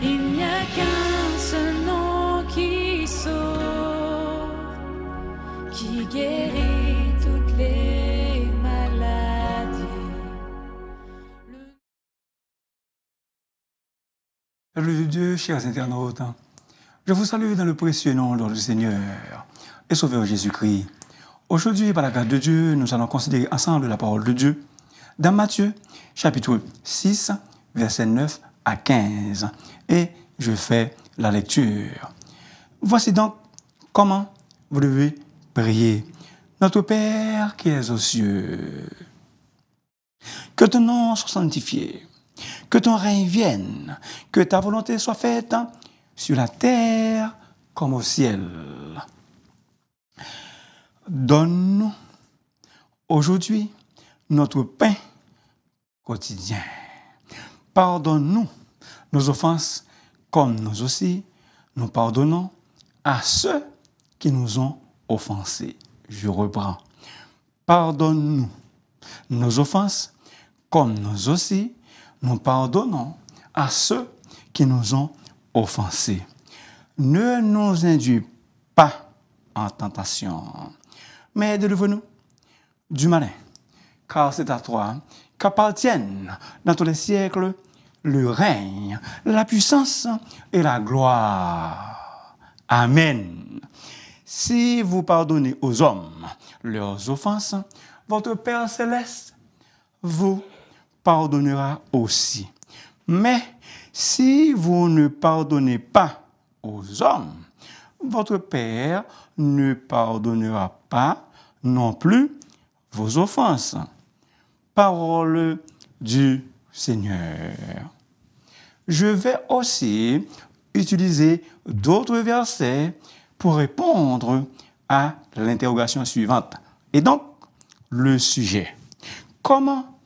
Il n'y a qu'un seul nom qui sauve, qui guérit toutes les maladies. Salut Dieu, chers internautes, je vous salue dans le précieux nom de notre Seigneur et Sauveur Jésus-Christ. Aujourd'hui, par la grâce de Dieu, nous allons considérer ensemble la parole de Dieu dans Matthieu, chapitre 6, versets 9 à 15. Et je fais la lecture. Voici donc comment vous devez prier. Notre Père qui es aux cieux, que ton nom soit sanctifié, que ton règne vienne, que ta volonté soit faite sur la terre comme au ciel. Donne-nous aujourd'hui notre pain quotidien. Pardonne-nous nos offenses comme nous aussi nous pardonnons à ceux qui nous ont offensés. Je reprends. Pardonne-nous nos offenses comme nous aussi nous pardonnons à ceux qui nous ont offensés. Ne nous induis pas en tentation, mais délivre-nous du malin, car c'est à toi qu'appartiennent dans tous les siècles le règne, la puissance et la gloire. Amen. Si vous pardonnez aux hommes leurs offenses, votre Père céleste vous pardonnera aussi. Mais si vous ne pardonnez pas aux hommes, votre Père ne pardonnera pas non plus vos offenses. Parole du Seigneur. Je vais aussi utiliser d'autres versets pour répondre à l'interrogation suivante. Et donc, le sujet. Comment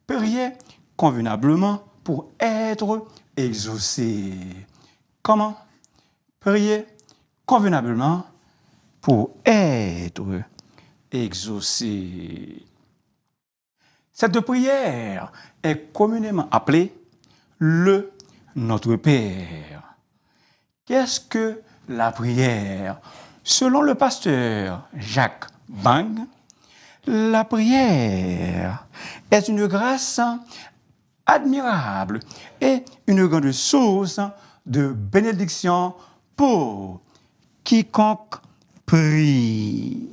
prier convenablement pour être exaucé? Comment prier convenablement pour être exaucé? Cette prière est communément appelée le Notre Père. Qu'est-ce que la prière? Selon le pasteur Jacques Bang, la prière est une grâce admirable et une grande source de bénédiction pour quiconque prie.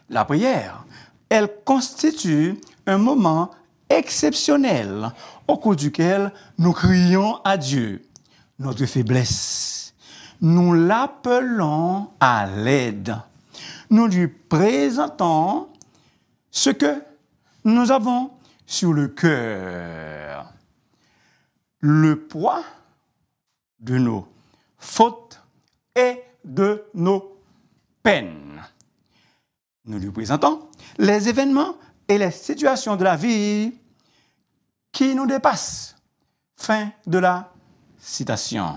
La prière, elle constitue un moment exceptionnel au cours duquel nous crions à Dieu notre faiblesse. Nous l'appelons à l'aide. Nous lui présentons ce que nous avons sur le cœur. Le poids de nos fautes et de nos peines. Nous lui présentons les événements et les situations de la vie qui nous dépassent. Fin de la citation.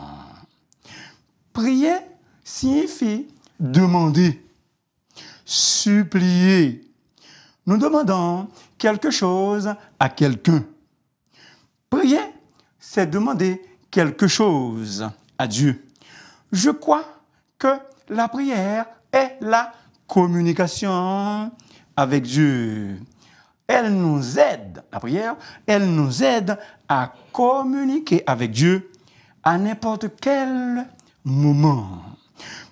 Prier signifie demander, supplier. Nous demandons quelque chose à quelqu'un. Prier, c'est demander quelque chose à Dieu. Je crois que la prière est la communication avec Dieu. Elle nous aide, la prière, elle nous aide à communiquer avec Dieu à n'importe quel moment.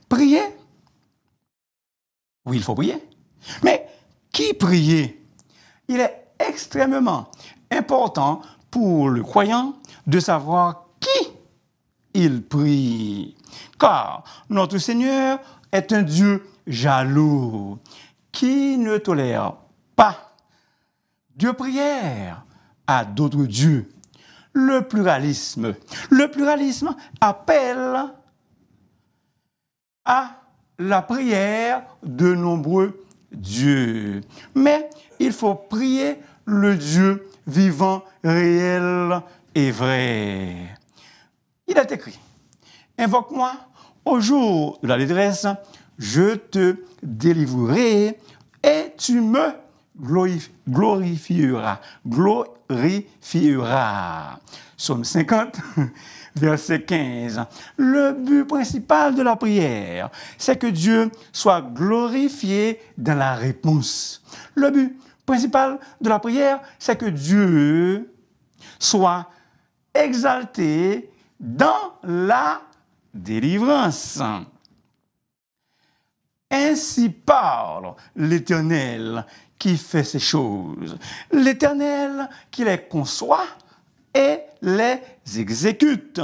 Prier, oui, il faut prier. Mais qui prier? Il est extrêmement important pour le croyant de savoir qui il prie. Car notre Seigneur est un Dieu jaloux qui ne tolère pas de prière à d'autres dieux. Le pluralisme appelle à la prière de nombreux dieux. Mais il faut prier le Dieu vivant, réel et vrai. Il est écrit, invoque-moi au jour de la détresse, je te délivrerai et tu me glorifiera. Glorifiera. Psaume 50, verset 15. Le but principal de la prière, c'est que Dieu soit glorifié dans la réponse. Le but principal de la prière, c'est que Dieu soit exalté dans la délivrance. Ainsi parle l'Éternel qui fait ces choses. L'Éternel qui les conçoit et les exécute.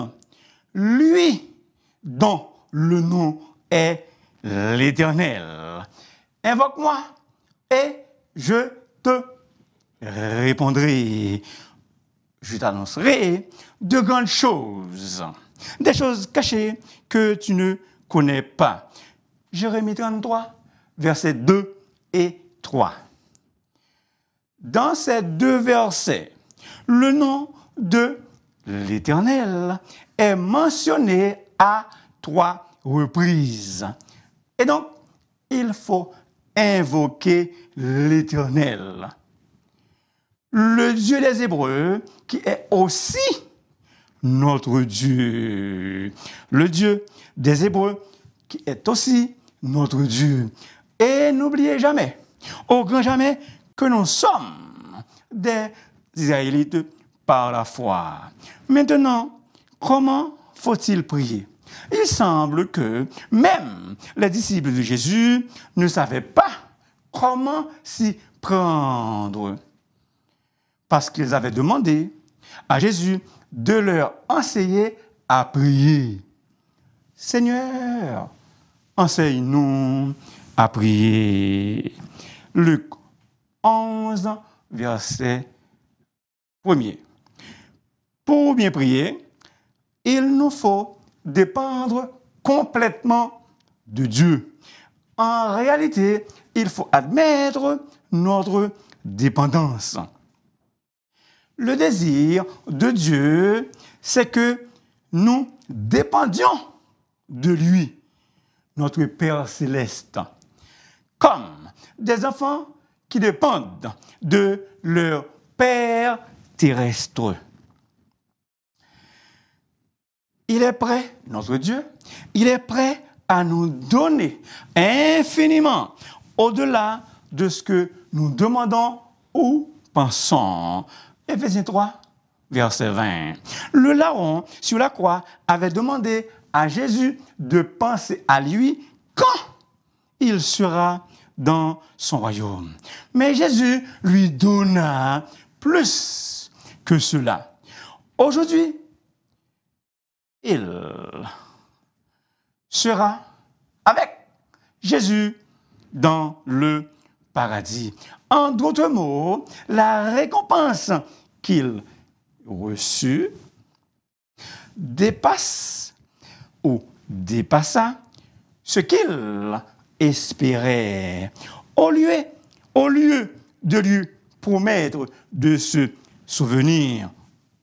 Lui dont le nom est l'Éternel. Invoque-moi et je te répondrai. Je t'annoncerai de grandes choses, des choses cachées que tu ne connais pas. Jérémie 33, versets 2 et 3. Dans ces deux versets, le nom de l'Éternel est mentionné à 3 reprises. Et donc, il faut invoquer l'Éternel. Le Dieu des Hébreux, qui est aussi notre Dieu. Le Dieu des Hébreux, qui est aussi notre Dieu. Et n'oubliez jamais, au grand jamais, que nous sommes des Israélites par la foi. Maintenant, comment faut-il prier? Il semble que même les disciples de Jésus ne savaient pas comment s'y prendre. Parce qu'ils avaient demandé à Jésus de leur enseigner à prier. Seigneur, enseigne-nous à prier. Luc 11, verset 1er. Pour bien prier, il nous faut dépendre complètement de Dieu. En réalité, il faut admettre notre dépendance. Le désir de Dieu, c'est que nous dépendions de lui, notre Père céleste, comme des enfants qui dépendent de leur Père terrestre. Il est prêt, notre Dieu, il est prêt à nous donner infiniment au-delà de ce que nous demandons ou pensons. Éphésiens 3, verset 20. Le larron sur la croix avait demandé à Jésus de penser à lui quand il sera dans son royaume. Mais Jésus lui donna plus que cela. Aujourd'hui, il sera avec Jésus dans le paradis. En d'autres mots, la récompense qu'il reçut dépasse ou dépassa ce qu'il espérait. Au lieu de lui promettre de se souvenir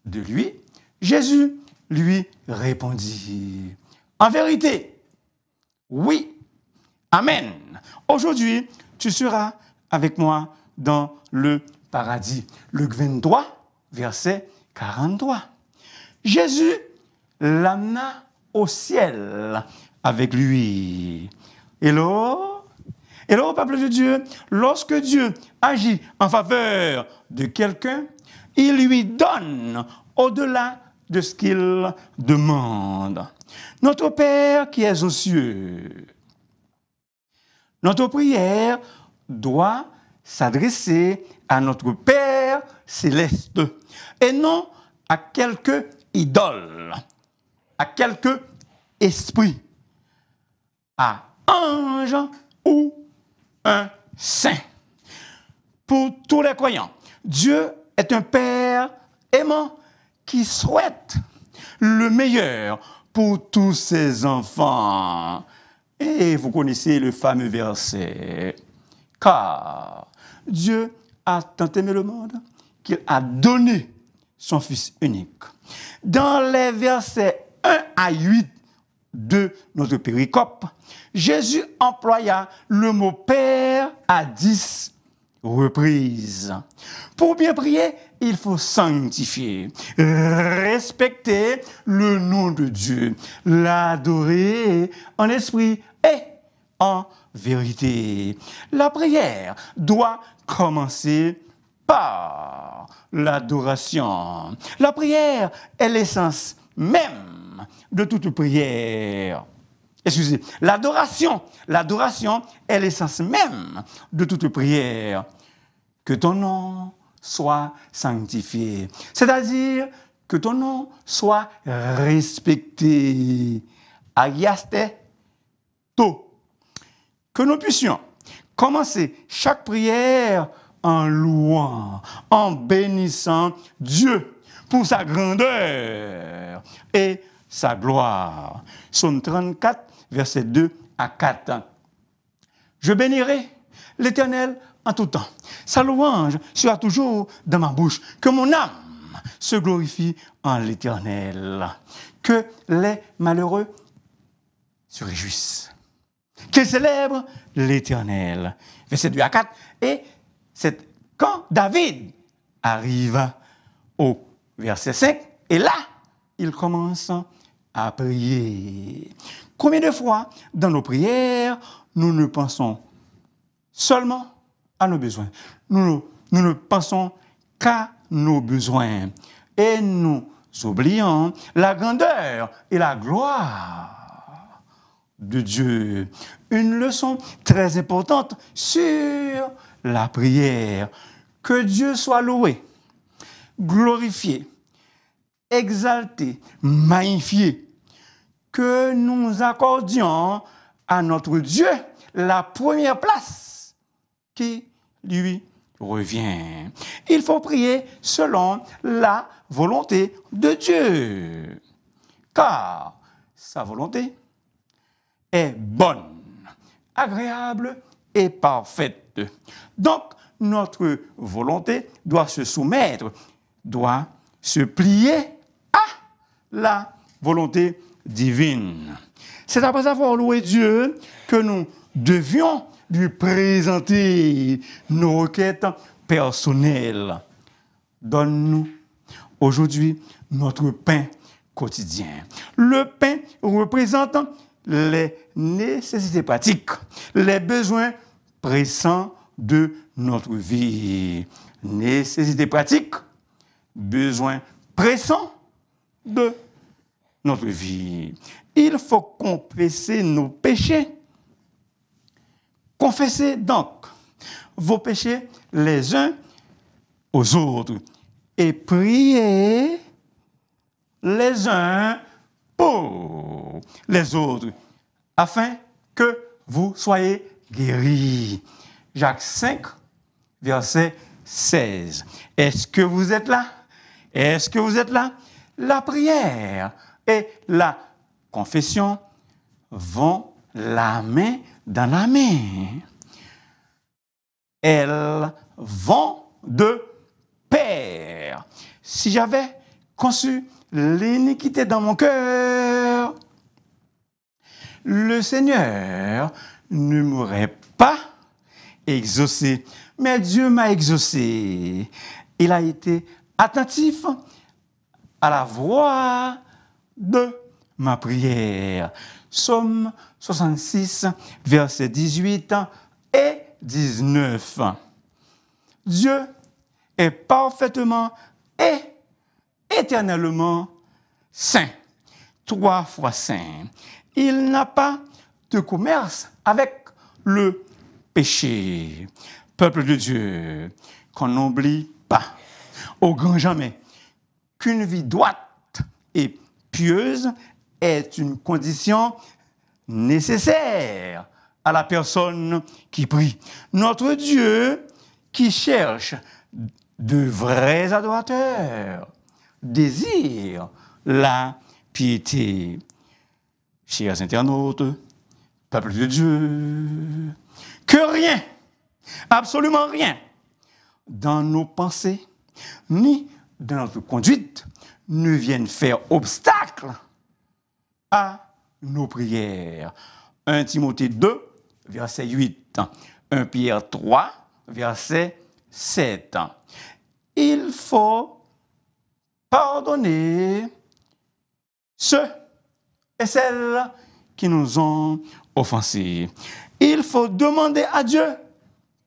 de lui, Jésus lui répondit: en vérité, oui, amen. Aujourd'hui, tu seras avec moi dans le paradis. Luc 23, verset 43. Jésus l'amena au ciel avec lui. Hello, peuple de Dieu, lorsque Dieu agit en faveur de quelqu'un, il lui donne au-delà de ce qu'il demande. Notre Père qui est aux cieux, notre prière doit s'adresser à notre Père céleste et non à quelque idole, à quelque esprit, à ange ou un saint. Pour tous les croyants, Dieu est un Père aimant qui souhaite le meilleur pour tous ses enfants. Et vous connaissez le fameux verset: car Dieu a tant aimé le monde qu'il a donné son Fils unique. Dans les versets 1 à 8 de notre péricope, Jésus employa le mot Père à 10 reprises. Pour bien prier, il faut sanctifier, respecter le nom de Dieu, l'adorer en esprit et en vérité. La prière doit commencer par l'adoration. La prière est l'essence même de toute prière. Excusez, l'adoration est l'essence même de toute prière. Que ton nom soit sanctifié, c'est-à-dire que ton nom soit respecté. Agiaste to. Que nous puissions commencer chaque prière en louant, en bénissant Dieu pour sa grandeur et sa gloire. Psaume 34, versets 2 à 4. Je bénirai l'Éternel en tout temps. Sa louange sera toujours dans ma bouche. Que mon âme se glorifie en l'Éternel. Que les malheureux se réjouissent. Qu'ils célèbrent l'Éternel. Verset 2 à 4. Et c'est quand David arrive au verset 5, et là, il commence à prier. Combien de fois dans nos prières, nous ne pensons seulement à nos besoins. Nous ne pensons qu'à nos besoins. Et nous oublions la grandeur et la gloire de Dieu. Une leçon très importante sur la prière. Que Dieu soit loué, glorifié, exalté, magnifié. Que nous accordions à notre Dieu la première place qui lui revient. Il faut prier selon la volonté de Dieu, car sa volonté est bonne, agréable et parfaite. Donc, notre volonté doit se soumettre, doit se plier à la volonté divine. C'est après avoir loué Dieu que nous devions lui présenter nos requêtes personnelles. Donne-nous aujourd'hui notre pain quotidien. Le pain représente les nécessités pratiques, les besoins pressants de notre vie. Nécessités pratiques, besoins pressants de notre vie. Il faut confesser nos péchés. Confessez donc vos péchés les uns aux autres et priez les uns pour les autres afin que vous soyez guéris. Jacques 5, verset 16. Est-ce que vous êtes là? Est-ce que vous êtes là? La prière et la confession vont la main dans la main. Elles vont de pair. Si j'avais conçu l'iniquité dans mon cœur, le Seigneur ne m'aurait pas exaucé. Mais Dieu m'a exaucé. Il a été attentif à la voix de ma prière. Psaume 66, versets 18 et 19. Dieu est parfaitement et éternellement saint, 3 fois saint. Il n'a pas de commerce avec le péché. Peuple de Dieu, qu'on n'oublie pas, au grand jamais, qu'une vie droite et pieuse est une condition nécessaire à la personne qui prie. Notre Dieu, qui cherche de vrais adorateurs, désire la piété. Chers internautes, peuple de Dieu, que rien, absolument rien, dans nos pensées, ni dans notre conduite, ne vienne faire obstacle à nos prières. 1 Timothée 2, verset 8. 1 Pierre 3, verset 7. Il faut pardonner ceux et celles qui nous ont offensés. Il faut demander à Dieu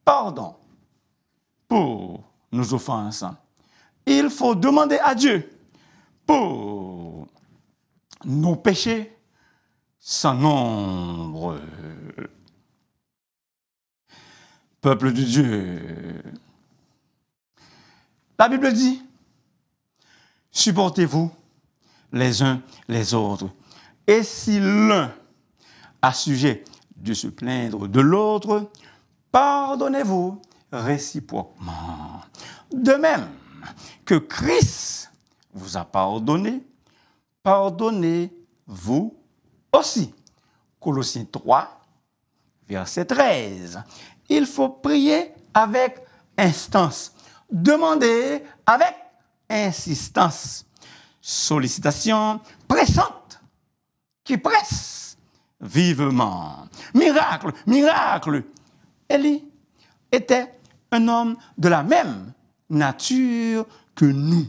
pardon pour nos offenses. Il faut demander à Dieu pour nos péchés sans nombre. Peuple de Dieu, la Bible dit, supportez-vous les uns les autres. Et si l'un a sujet de se plaindre de l'autre, pardonnez-vous réciproquement. De même que Christ vous a pardonné, pardonnez-vous aussi. Colossiens 3, verset 13. Il faut prier avec instance, demander avec insistance, sollicitation pressante qui presse vivement. Miracle, miracle. Élie était un homme de la même nature que nous.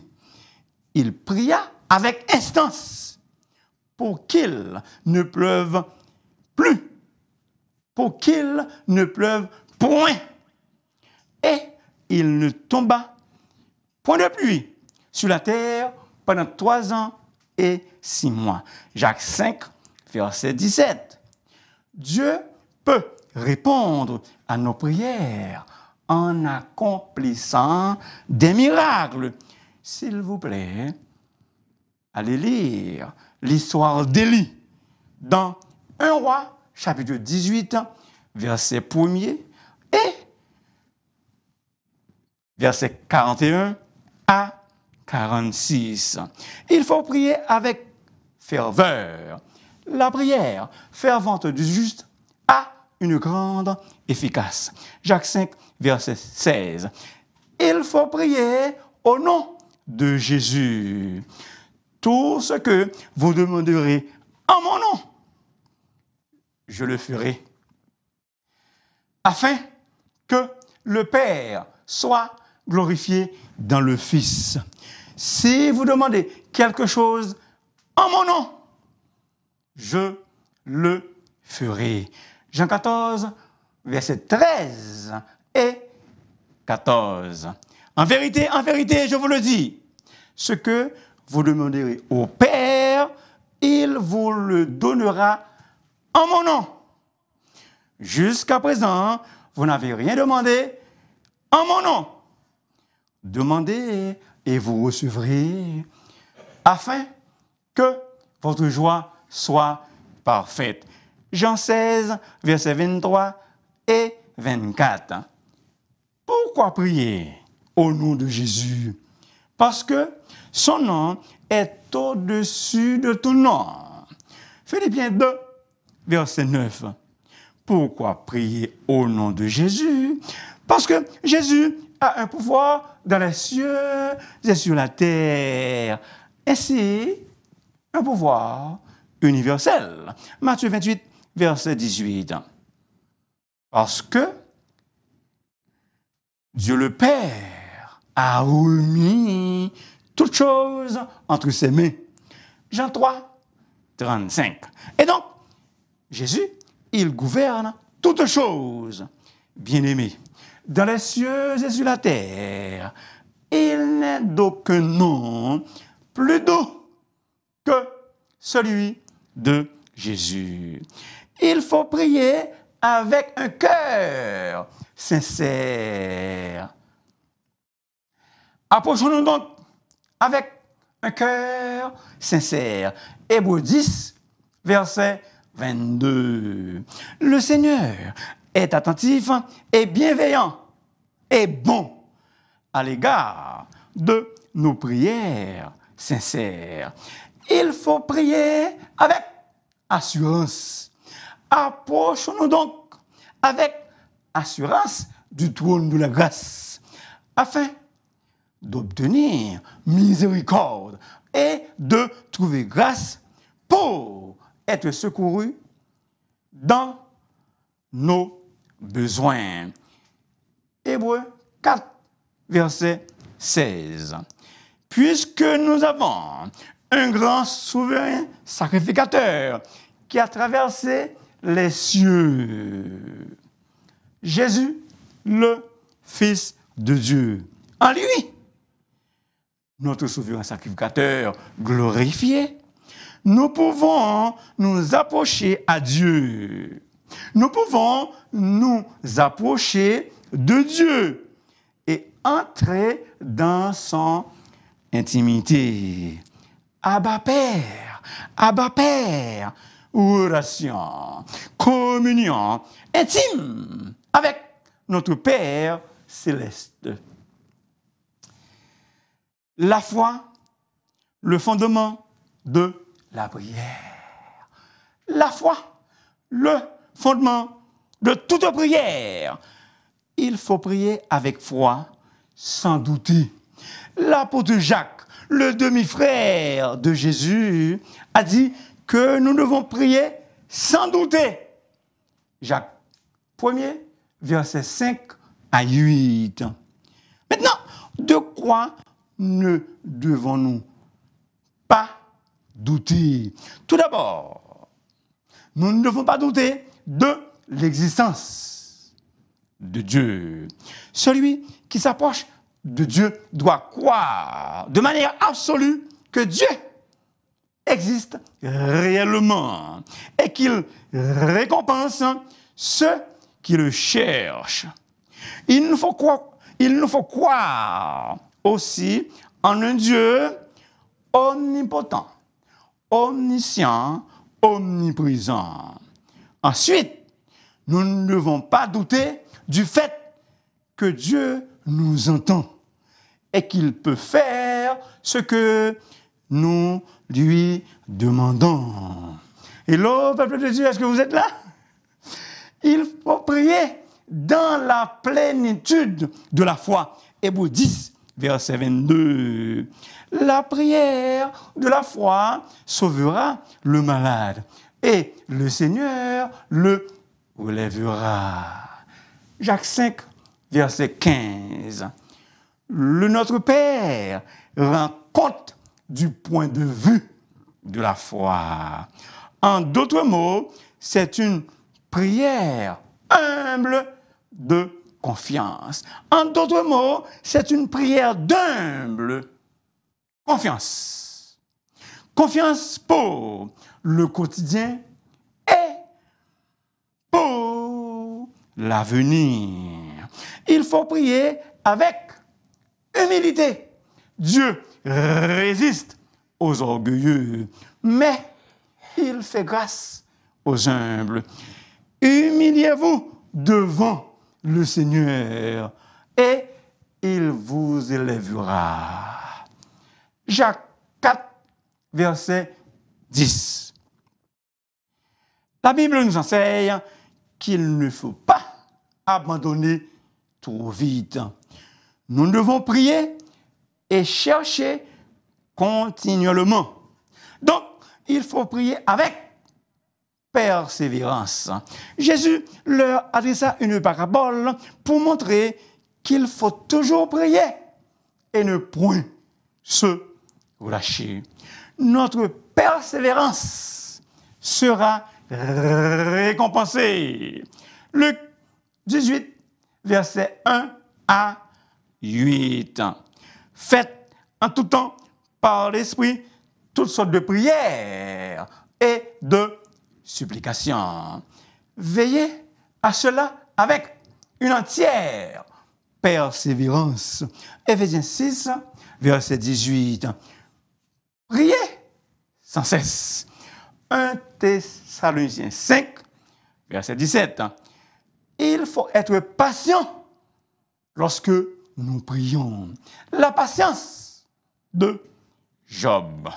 Il pria avec instance pour qu'il ne pleuve plus, pour qu'il ne pleuve point. Et il ne tomba point de pluie sur la terre pendant 3 ans et 6 mois. Jacques 5, verset 17. Dieu peut répondre à nos prières en accomplissant des miracles. S'il vous plaît, allez lire l'histoire d'Élie dans 1 Roi, chapitre 18, verset 1er et verset 41 à 46. Il faut prier avec ferveur. La prière fervente du juste a une grande efficace. Jacques 5, verset 16. Il faut prier au nom de Jésus. Tout ce que vous demanderez en mon nom, je le ferai, afin que le Père soit glorifié dans le Fils. Si vous demandez quelque chose en mon nom, je le ferai. Jean 14, verset 13 et 14. En vérité, je vous le dis, ce que vous demanderez au Père, il vous le donnera en mon nom. Jusqu'à présent, vous n'avez rien demandé en mon nom. Demandez et vous recevrez, afin que votre joie soit parfaite. Jean 16, versets 23 et 24. Pourquoi prier au nom de Jésus? Parce que son nom est au-dessus de tout nom. Philippiens 2, verset 9. Pourquoi prier au nom de Jésus? Parce que Jésus a un pouvoir dans les cieux et sur la terre. Ainsi, un pouvoir universel. Matthieu 28, verset 18. Parce que Dieu le Père a remis toutes choses entre ses mains. Jean 3, 35. Et donc, Jésus, il gouverne toutes choses. Bien-aimés, dans les cieux et sur la terre, il n'est d'aucun nom plus doux que celui de Jésus. Il faut prier avec un cœur sincère. Approchons-nous donc avec un cœur sincère. Hébreux 10, verset 22. Le Seigneur est attentif et bienveillant et bon à l'égard de nos prières sincères. Il faut prier avec assurance. Approchons-nous donc avec assurance du trône de la grâce, afin d'obtenir miséricorde et de trouver grâce pour être secouru dans nos besoins. Hébreux 4, verset 16. Puisque nous avons un grand souverain sacrificateur qui a traversé les cieux, Jésus, le Fils de Dieu. En lui, notre souverain sacrificateur glorifié, nous pouvons nous approcher à Dieu. Nous pouvons nous approcher de Dieu et entrer dans son intimité. Abba Père, relation, communion intime avec notre Père céleste. La foi, le fondement de la prière. La foi, le fondement de toute prière. Il faut prier avec foi, sans douter. L'apôtre Jacques, le demi-frère de Jésus, a dit que nous devons prier sans douter. Jacques 1er, versets 5 à 8. Maintenant, de quoi ne devons-nous pas douter? Tout d'abord, nous ne devons pas douter de l'existence de Dieu. Celui qui s'approche de Dieu doit croire de manière absolue que Dieu existe réellement et qu'il récompense ceux qui le cherchent. Il nous faut croire aussi en un Dieu omnipotent, omniscient, omniprésent. Ensuite, nous ne devons pas douter du fait que Dieu nous entend et qu'il peut faire ce que nous lui demandons. Hello, peuple de Dieu, est-ce que vous êtes là? Il faut prier dans la plénitude de la foi. Hébreux 10, verset 22. La prière de la foi sauvera le malade et le Seigneur le relèvera. Jacques 5, verset 15. Le Notre Père rend compte du point de vue de la foi. En d'autres mots, c'est une prière humble de confiance. En d'autres mots, c'est une prière d'humble confiance. Confiance pour le quotidien et pour l'avenir. Il faut prier avec humilité. Dieu résiste aux orgueilleux, mais il fait grâce aux humbles. Humiliez-vous devant le Seigneur et il vous élèvera. Jacques 4, verset 10. La Bible nous enseigne qu'il ne faut pas abandonner trop vite. Nous devons prier et chercher continuellement. Donc, il faut prier avec persévérance. Jésus leur adressa une parabole pour montrer qu'il faut toujours prier et ne point se relâcher. Notre persévérance sera récompensée. Luc 18, versets 1 à 8. Faites en tout temps par l'Esprit toutes sortes de prières et de supplications. Veillez à cela avec une entière persévérance. Éphésiens 6, verset 18. Priez sans cesse. 1 Thessaloniciens 5, verset 17. Il faut être patient lorsque nous prions. La patience de Job.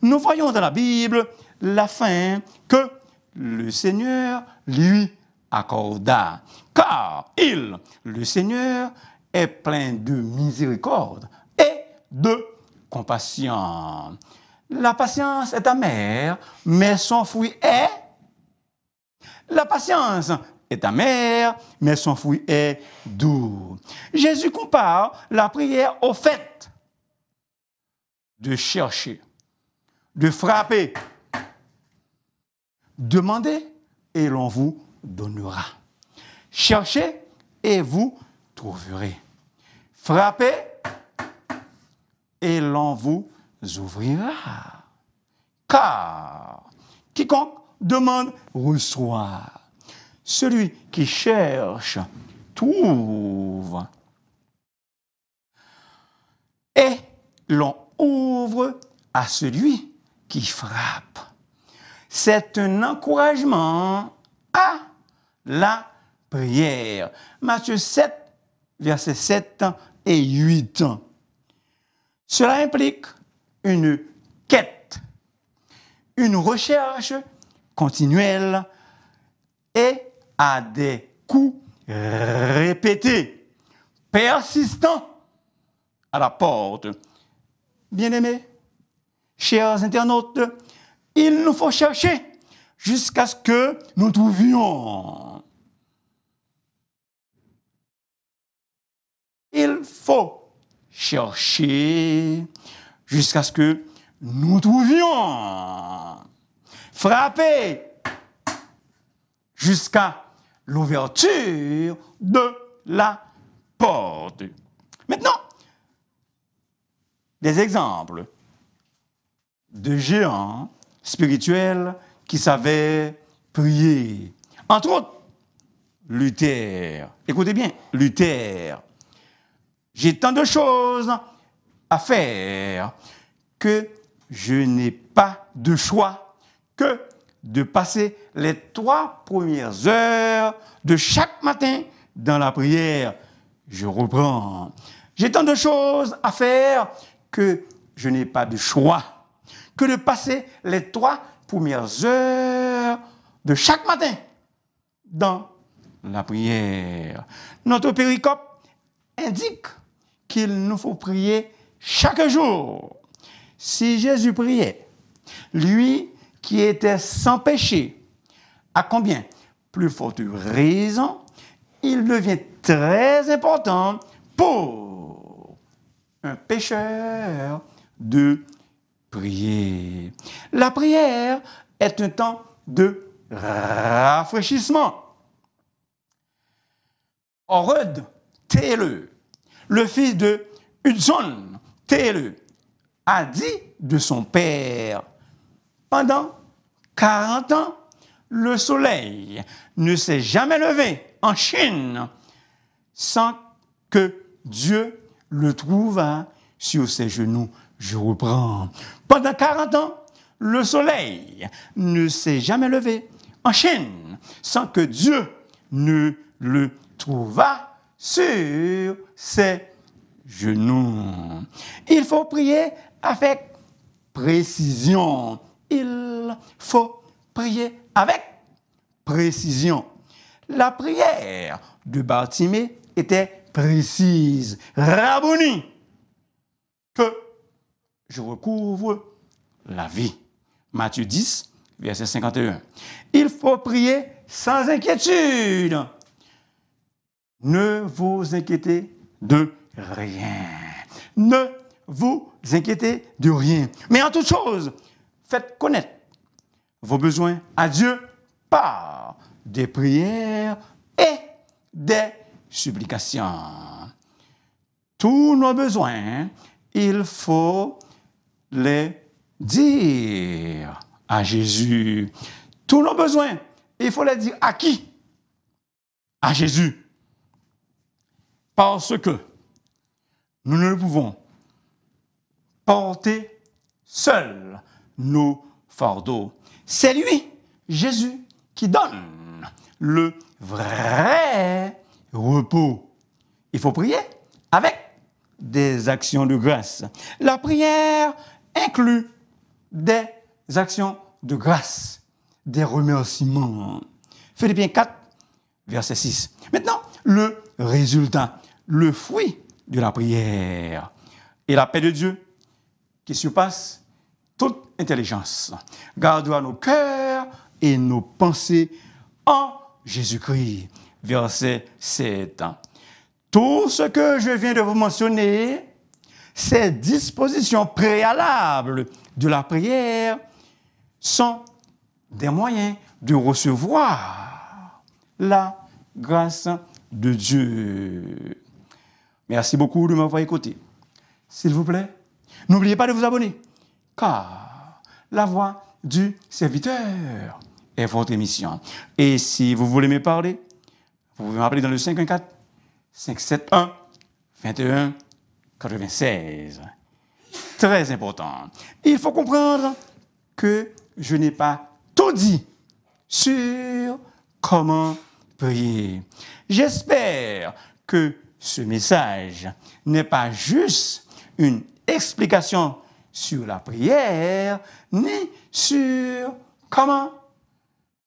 Nous voyons dans la Bible la fin que le Seigneur lui accorda. Car le Seigneur, est plein de miséricorde et de compassion. La patience est amère, mais son fruit est... La patience est amer, mais son fruit est doux. Jésus compare la prière au fait de chercher, de frapper, demandez et l'on vous donnera. Cherchez et vous trouverez. Frappez et l'on vous ouvrira. Car quiconque demande reçoit. Celui qui cherche trouve. Et l'on ouvre à celui qui frappe. C'est un encouragement à la prière. Matthieu 7, versets 7 et 8. Cela implique une quête, une recherche continuelle et à des coups répétés, persistants à la porte. Bien-aimés, chers internautes, il nous faut chercher jusqu'à ce que nous trouvions. Il faut chercher jusqu'à ce que nous trouvions. Frapper jusqu'à l'ouverture de la porte. Maintenant, des exemples de géants spirituels qui savaient prier. Entre autres, Luther. Écoutez bien, Luther. J'ai tant de choses à faire que je n'ai pas de choix que de passer les 3 premières heures de chaque matin dans la prière. Je reprends. J'ai tant de choses à faire que je n'ai pas de choix que de passer les 3 premières heures de chaque matin dans la prière. Notre péricope indique qu'il nous faut prier chaque jour. Si Jésus priait, lui qui était sans péché, à combien plus forte raison il devient très important pour un pécheur de prier. La prière est un temps de rafraîchissement. Horud Taylor, le fils de Hudson Taylor, a dit de son père: pendant 40 ans, le soleil ne s'est jamais levé en Chine sans que Dieu le trouvât sur ses genoux. Je reprends. Pendant 40 ans, le soleil ne s'est jamais levé en Chine sans que Dieu ne le trouvât sur ses genoux. Il faut prier avec précision. Il faut prier avec précision. La prière de Bartimée était précise. Rabboni, que je recouvre la vie. Matthieu 10, verset 51. Il faut prier sans inquiétude. Ne vous inquiétez de rien. Ne vous inquiétez de rien. Mais en toute chose, faites connaître vos besoins à Dieu par des prières et des supplications. Tous nos besoins, il faut les dire à Jésus. Tous nos besoins, il faut les dire à qui? À Jésus. Parce que nous ne pouvons porter seuls nos fardeaux. C'est lui, Jésus, qui donne le vrai repos. Il faut prier avec des actions de grâce. La prière inclut des actions de grâce, des remerciements. Philippiens 4, verset 6. Maintenant, le résultat, le fruit de la prière et la paix de Dieu qui surpasse toute intelligence gardera nos cœurs et nos pensées en Jésus-Christ. Verset 7. Tout ce que je viens de vous mentionner, ces dispositions préalables de la prière sont des moyens de recevoir la grâce de Dieu. Merci beaucoup de m'avoir écouté. S'il vous plaît, n'oubliez pas de vous abonner, car la voix du serviteur est votre émission. Et si vous voulez me parler, vous pouvez m'appeler dans le 514-571-21-96. Très important. Il faut comprendre que je n'ai pas tout dit sur comment prier. J'espère que ce message n'est pas juste une explication sur la prière, ni sur comment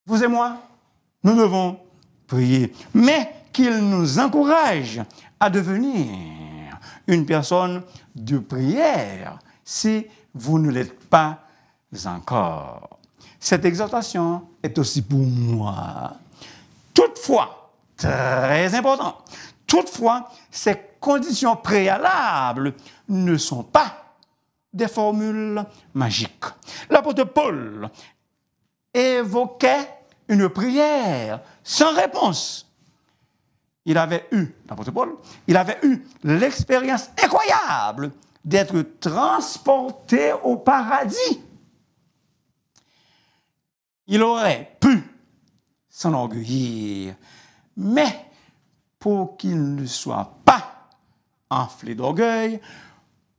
vous et moi, nous devons prier, mais qu'il nous encourage à devenir une personne de prière si vous ne l'êtes pas encore. Cette exhortation est aussi pour moi. Toutefois, très important, toutefois, ces conditions préalables ne sont pas des formules magiques. L'apôtre Paul évoquait une prière sans réponse. L'apôtre Paul, il avait eu l'expérience incroyable d'être transporté au paradis. Il aurait pu s'enorgueillir, mais pour qu'il ne soit pas enflé d'orgueil,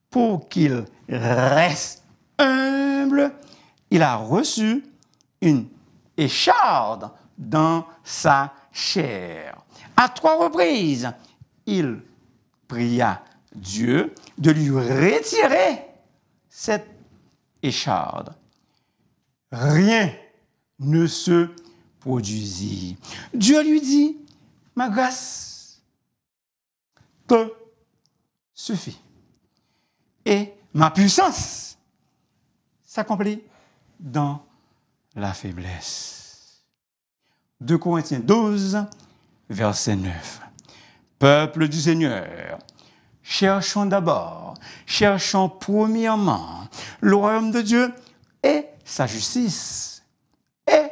pour qu'il reste humble, il a reçu une écharde dans sa chair. À 3 reprises, il pria Dieu de lui retirer cette écharde. Rien ne se produisit. Dieu lui dit, ma grâce te suffit. Et ma puissance s'accomplit dans la faiblesse. 2 Corinthiens 12, verset 9. Peuple du Seigneur, cherchons premièrement le royaume de Dieu et sa justice. Et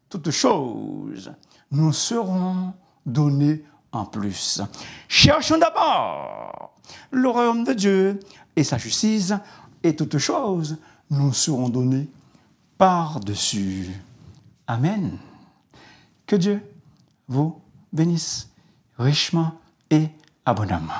toutes choses nous seront données en plus. Cherchons d'abord le royaume de Dieu et sa justice, et toutes choses nous seront données par-dessus. Amen. Que Dieu vous bénisse richement et abondamment.